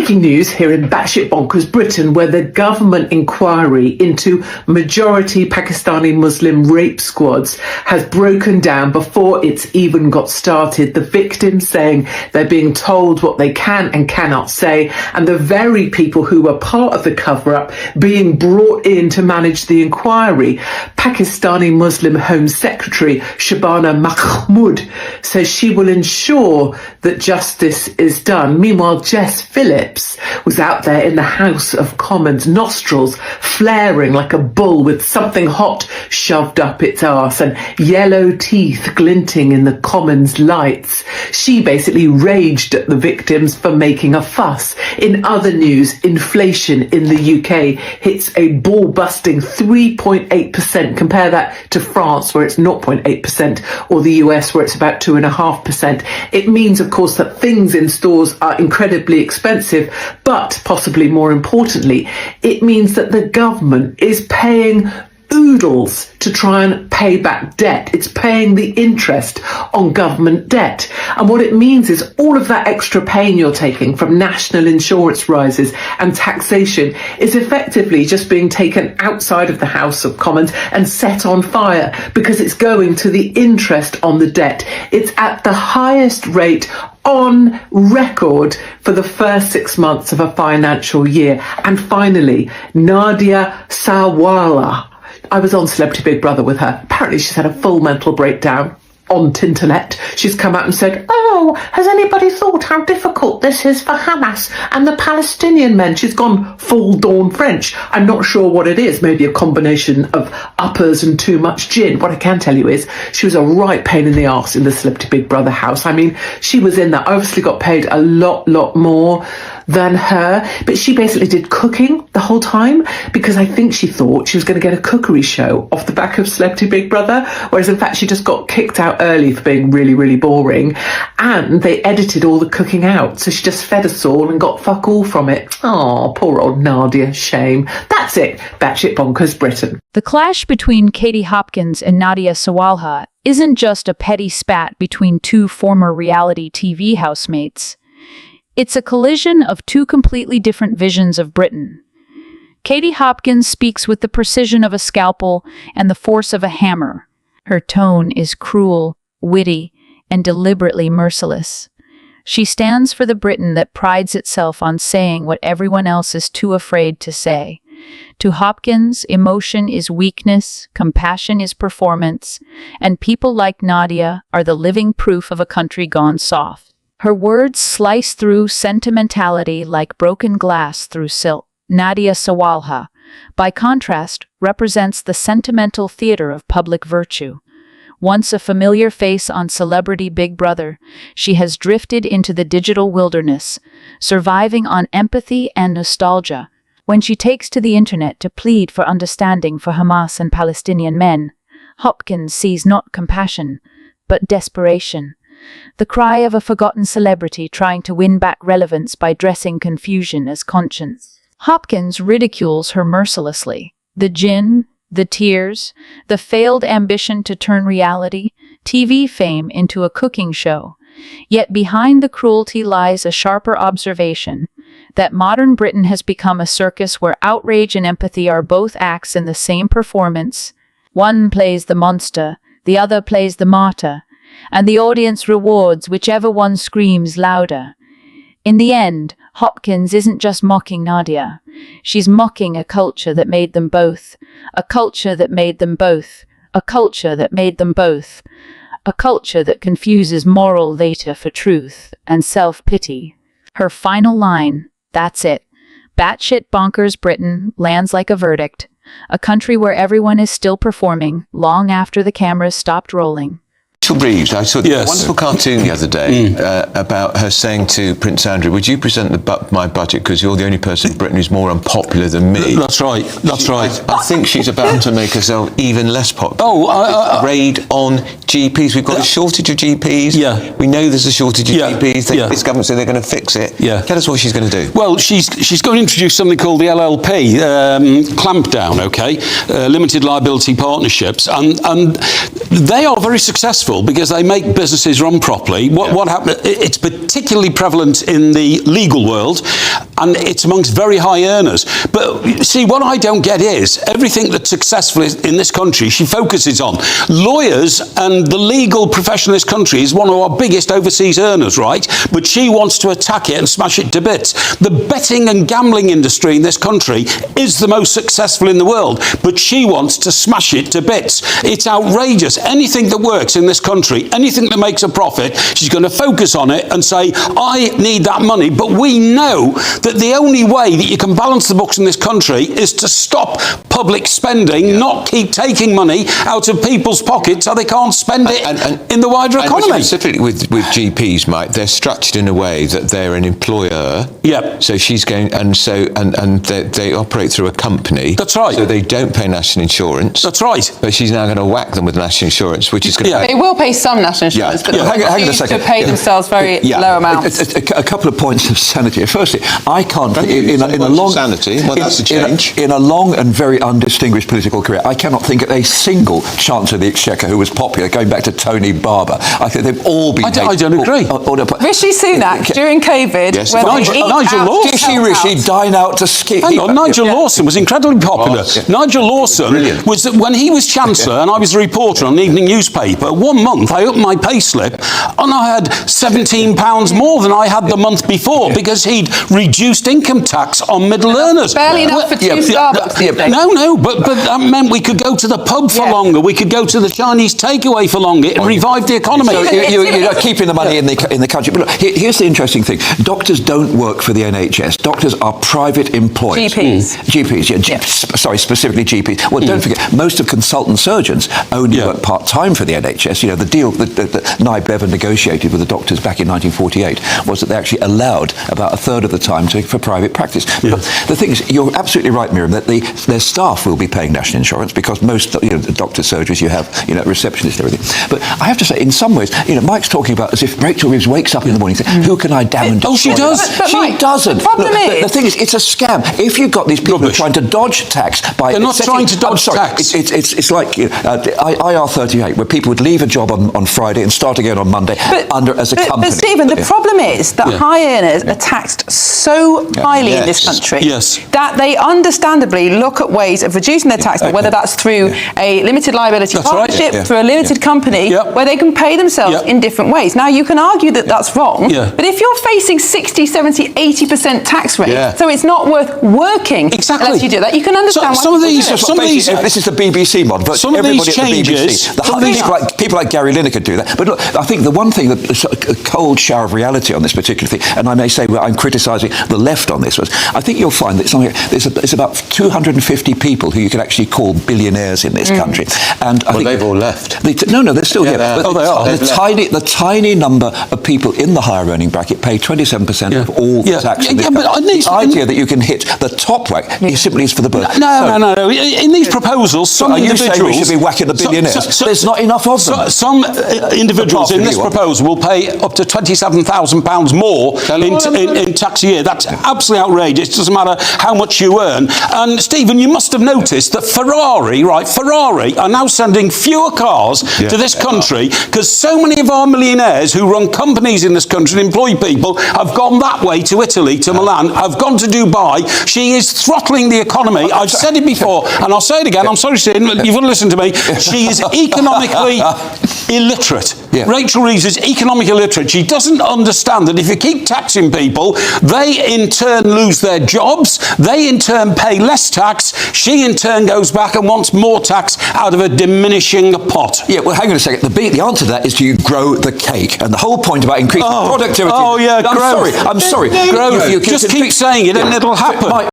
Breaking news here in batshit bonkers Britain, where the government inquiry into majority Pakistani Muslim rape squads has broken down before it's even got started. The victims saying they're being told what they can and cannot say, and the very people who were part of the cover-up being brought in to manage the inquiry. Pakistani Muslim Home Secretary Shabana Mahmood says she will ensure that justice is done. Meanwhile, Jess Phillips was out there in the House of Commons, nostrils flaring like a bull with something hot shoved up its arse and yellow teeth glinting in the Commons lights. She basically raged at the victims for making a fuss. In other news, inflation in the UK hits a ball-busting 3.8%. Compare that to France, where it's 0.8%, or the US, where it's about 2.5%. It means, of course, that things in stores are incredibly expensive, but possibly more importantly, it means that the government is paying oodles to try and pay back debt. It's paying the interest on government debt. And what it means is all of that extra pain you're taking from national insurance rises and taxation is effectively just being taken outside of the House of Commons and set on fire because it's going to the interest on the debt. It's at the highest rate on record for the first 6 months of a financial year. And finally, Nadia Sawalha. I was on Celebrity Big Brother with her. Apparently she's had a full mental breakdown on Tinternet. She's come out and said, "Oh, has anybody thought how difficult this is for Hamas and the Palestinian men?" She's gone full Dawn French. I'm not sure what it is. Maybe a combination of uppers and too much gin. What I can tell you is she was a right pain in the arse in the Celebrity Big Brother house. I mean, she was in that. Obviously got paid a lot more than her, but she basically did cooking the whole time because I think she thought she was going to get a cookery show off the back of Celebrity Big Brother, whereas in fact she just got kicked out early for being really boring, and they edited all the cooking out, so she just fed us all and got fuck all from it. Oh, poor old Nadia, shame. That's it, batshit bonkers Britain. The clash between Katie Hopkins and Nadia Sawalha isn't just a petty spat between two former reality TV housemates. It's a collision of two completely different visions of Britain. Katie Hopkins speaks with the precision of a scalpel and the force of a hammer. Her tone is cruel, witty, and deliberately merciless. She stands for the Britain that prides itself on saying what everyone else is too afraid to say. To Hopkins, emotion is weakness, compassion is performance, and people like Nadia are the living proof of a country gone soft. Her words slice through sentimentality like broken glass through silk. Nadia Sawalha, by contrast, represents the sentimental theater of public virtue. Once a familiar face on Celebrity Big Brother, she has drifted into the digital wilderness, surviving on empathy and nostalgia. When she takes to the internet to plead for understanding for Hamas and Palestinian men, Hopkins sees not compassion, but desperation. The cry of a forgotten celebrity trying to win back relevance by dressing confusion as conscience. Hopkins ridicules her mercilessly. The gin, the tears, the failed ambition to turn reality, TV fame into a cooking show. Yet behind the cruelty lies a sharper observation that modern Britain has become a circus where outrage and empathy are both acts in the same performance. One plays the monster, the other plays the martyr, and the audience rewards whichever one screams louder. In the end, Hopkins isn't just mocking Nadia. She's mocking a culture that made them both, a culture that made them both, a culture that made them both, a culture that confuses moral data for truth and self-pity. Her final line, that's it. Batshit bonkers Britain lands like a verdict, a country where everyone is still performing long after the cameras stopped rolling. Reeves, I saw a wonderful cartoon the other day about her saying to Prince Andrew, "Would you present my budget because you're the only person in Britain who's more unpopular than me?" That's right. That's right. I think she's about to make herself even less popular. Oh, raid on GPs. We've got a shortage of GPs. Yeah. We know there's a shortage of GPs. This government said they're going to fix it. Yeah. Tell us what she's going to do. Well, she's going to introduce something called the LLP, clampdown, okay? Limited liability partnerships. And they are very successful because they make businesses run properly. What happened? It's particularly prevalent in the legal world, and it's amongst very high earners. But see, what I don't get is everything that's successful in this country, she focuses on. Lawyers and the legal profession in this country is one of our biggest overseas earners, right? But she wants to attack it and smash it to bits. The betting and gambling industry in this country is the most successful in the world, but she wants to smash it to bits. It's outrageous. Anything that works in this country, anything that makes a profit, she's going to focus on it and say, I need that money. But we know that the only way that you can balance the books in this country is to stop public spending, not keep taking money out of people's pockets so they can't spend it in the wider economy. Specifically with GPs, Mike, they're structured in a way that they're an employer. Yeah. So she's going, and they operate through a company. That's right. So they don't pay national insurance. That's right. But she's now going to whack them with national insurance, which is going to... They will pay some national insurance, but hang on a second. to pay themselves very low amounts. A couple of points of sanity. Firstly, I can't... In a long... Sanity? Well, that's a change. In a long and very undistinguished political career, I cannot think of a single Chancellor of the Exchequer who was popular, going back to Tony Barber. I think they've all been... I don't agree. Rishi Sunak, during COVID, Nigel Lawson. Rishi dine out to ski. Hang on, Nigel Lawson was incredibly popular. Nigel Lawson was, when he was Chancellor and I was a reporter on an evening newspaper, 1 month I opened my pay slip and I had £17 more than I had the month before because he'd reduced income tax on middle earners. Barely enough for two Starbucks. No, but that meant we could go to the pub for longer, we could go to the Chinese takeaway for longer, it revived the economy. So you're keeping the money in the country. But look, here's the interesting thing. Doctors don't work for the NHS. Doctors are private employees. GPs, sorry, specifically GPs. Well, don't forget, most of consultant surgeons only work part-time for the NHS. You know, the deal that Nye Bevan negotiated with the doctors back in 1948 was that they actually allowed about a third of the time for private practice. But the thing is, you're absolutely right, Miriam, that their staff will be paying national insurance because most, the doctor's surgeries, you have, receptionists and everything. But I have to say, in some ways, Mike's talking about as if Rachel Reeves wakes up in the morning and says, who can I damn and destroy? Oh, she does. But she Mike, doesn't. The problem is... The thing is, it's a scam. If you've got these people who are trying to dodge tax by... They're not trying to dodge tax. It's like IR38, where people would leave a job on Friday and start again on Monday as a company. But Stephen, the problem is that high earners are taxed so highly in this country that they understandably look at ways of reducing their tax, whether that's through a limited liability partnership, through a limited company, where they can pay themselves in different ways. Now, you can argue that that's wrong, but if you're facing 60, 70, 80% tax rate, so it's not worth working unless you do that, you can understand some of these... This is the BBC model, but some of these changes... People like Gary Lineker do that. But look, I think the one thing that a cold shower of reality on this particular thing, and I may say I'm criticising the left on this, was I think you'll find that there's about 250 people who you could actually call billionaires in this country. And I think they've all left. No, they're still here. They are. The tiny number of people in the higher earning bracket pay 27% of all the tax in this country. The idea that you can hit the top rate simply is for the bird. No. In these proposals, some individuals... Are you saying we should be whacking the billionaires? There's not enough of them. Some individuals in this proposal will pay up to £27,000 more in tax a year. That's absolutely outrageous. It doesn't matter how much you earn. And Stephen, you must have noticed that Ferrari are now sending fewer cars to this country because so many of our millionaires who run companies in this country and employ people have gone that way to Italy, to Milan, have gone to Dubai. She is throttling the economy. I've said it before and I'll say it again. I'm sorry, Stephen, you've got to listen to me. She is economically illiterate. Rachel Reeves is economically illiterate. She doesn't understand that if you keep taxing people, they in turn lose their jobs, they in turn pay less tax, she in turn goes back and wants more tax out of a diminishing pot. Yeah, well, hang on a second. The answer to that is to grow the cake. And the whole point about increasing productivity... Oh, yeah, I'm sorry. Growth. Just keep saying it and it'll happen.